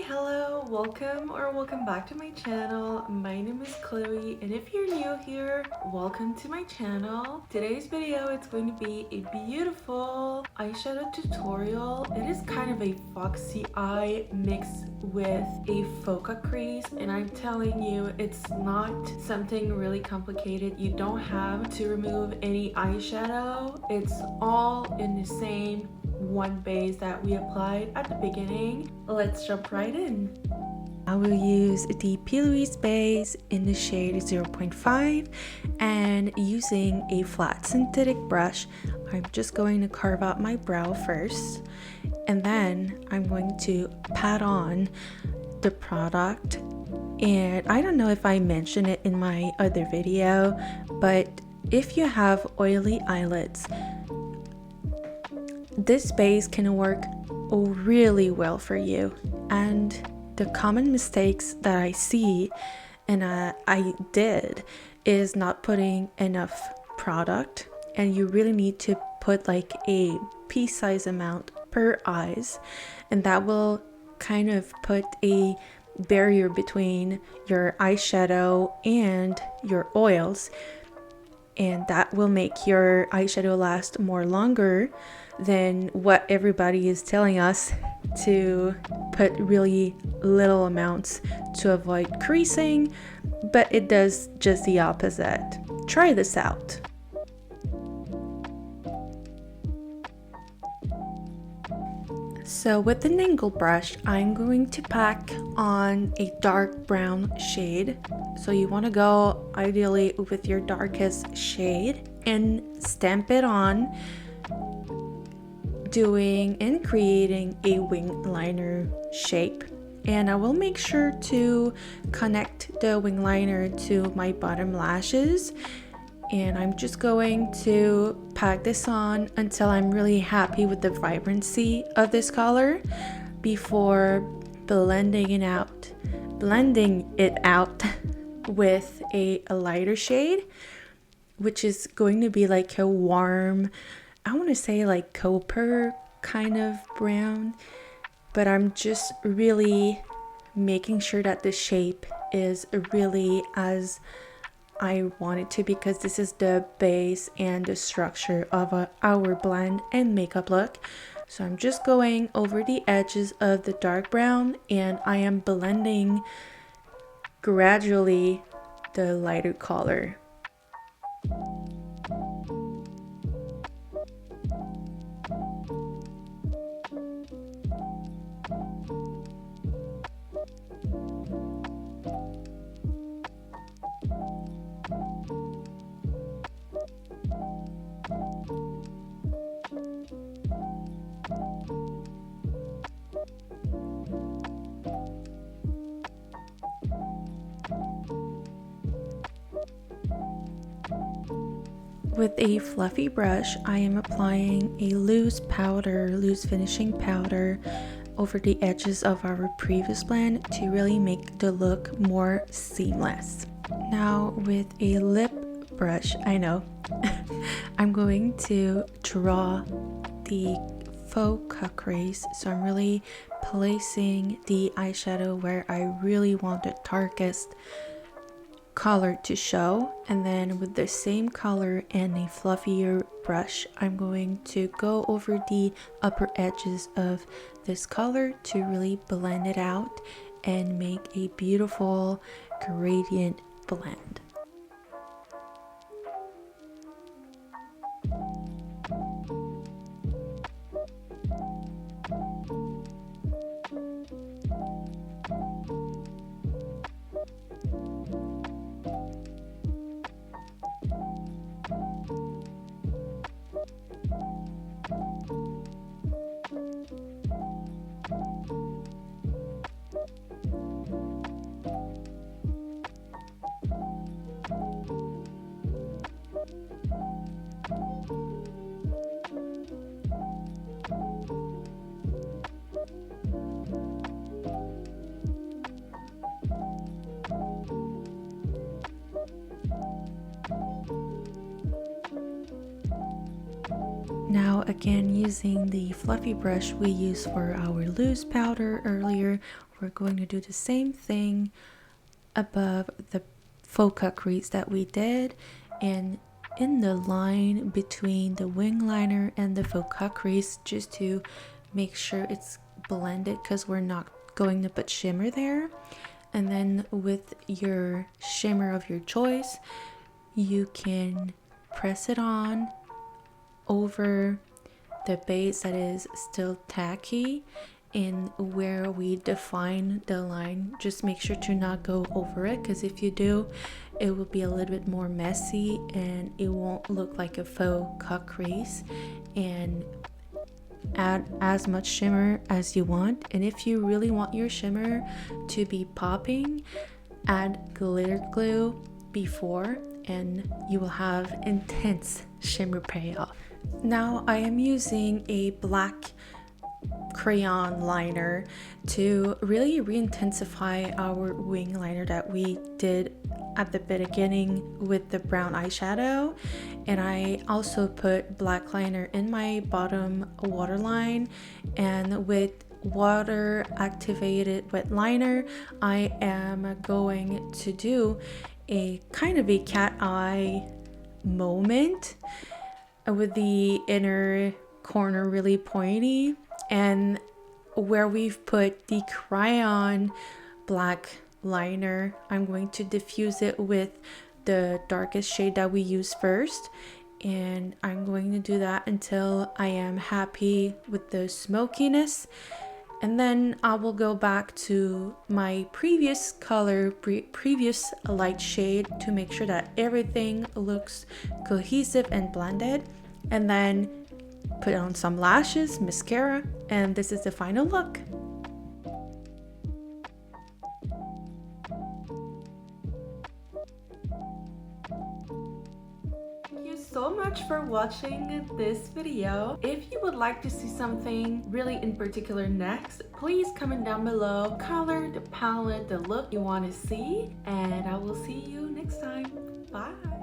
hello, welcome back to my channel. My name is Chloe, and if you're new here, welcome to my channel. Today's video is going to be a beautiful eyeshadow tutorial. It is kind of a foxy eye mixed with a Faux crease, and I'm telling you, it's not something really complicated. You don't have to remove any eyeshadow. It's all in the same one base that we applied at the beginning. Let's jump right in. I will use the Louise base in the shade 0.5, and using a flat synthetic brush, I'm just going to carve out my brow first, and then I'm going to pat on the product. And I don't know if I mentioned it in my other video, but if you have oily eyelids, this base can work really well for you. And the common mistakes that I see and I did is not putting enough product, and you really need to put like a pea-size amount per eyes, and that will kind of put a barrier between your eyeshadow and your oils, and that will make your eyeshadow last more longer than what everybody is telling us to put really little amounts to avoid creasing, but it does just the opposite. Try this out. So with an angle brush, I'm going to pack on a dark brown shade. So you want to go ideally with your darkest shade and stamp it on, doing and creating a wing liner shape. And I will make sure to connect the wing liner to my bottom lashes, and I'm just going to pack this on until I'm really happy with the vibrancy of this color before blending it out with a lighter shade, which is going to be like a warm, I want to say like copper kind of brown, but I'm just really making sure that the shape is really as I want it to, because this is the base and the structure of our blend and makeup look. So I'm just going over the edges of the dark brown, and I am blending gradually the lighter color. With a fluffy brush, I am applying a loose finishing powder over the edges of our previous blend to really make the look more seamless. Now with a lip brush, I know, I'm going to draw the Faux crease. So I'm really placing the eyeshadow where I really want the darkest color to show, and then with the same color and a fluffier brush, I'm going to go over the upper edges of this color to really blend it out and make a beautiful gradient blend. Now again, using the fluffy brush we used for our loose powder earlier, we're going to do the same thing above the faux crease that we did, and in the line between the wing liner and the faux crease, just to make sure it's blended, because we're not going to put shimmer there. And then with your shimmer of your choice, you can press it on over the base that is still tacky, and where we define the line, just make sure to not go over it, because if you do, it will be a little bit more messy and it won't look like a faux cut crease. And add as much shimmer as you want, and if you really want your shimmer to be popping, add glitter glue before and you will have intense shimmer payoff. Now I am using a black crayon liner to really re-intensify our wing liner that we did at the beginning with the brown eyeshadow. And I also put black liner in my bottom waterline, and with water activated wet liner I am going to do a kind of a cat eye moment with the inner corner really pointy, and where we've put the crayon black liner, I'm going to diffuse it with the darkest shade that we use first, and I'm going to do that until I am happy with the smokiness. And then I will go back to my previous color, previous light shade, to make sure that everything looks cohesive and blended, and then put on some lashes, mascara, and this is the final look. Thank you so much for watching this video. If you would like to see something really in particular next, please comment down below color, the palette, the look you want to see, and I will see you next time. Bye.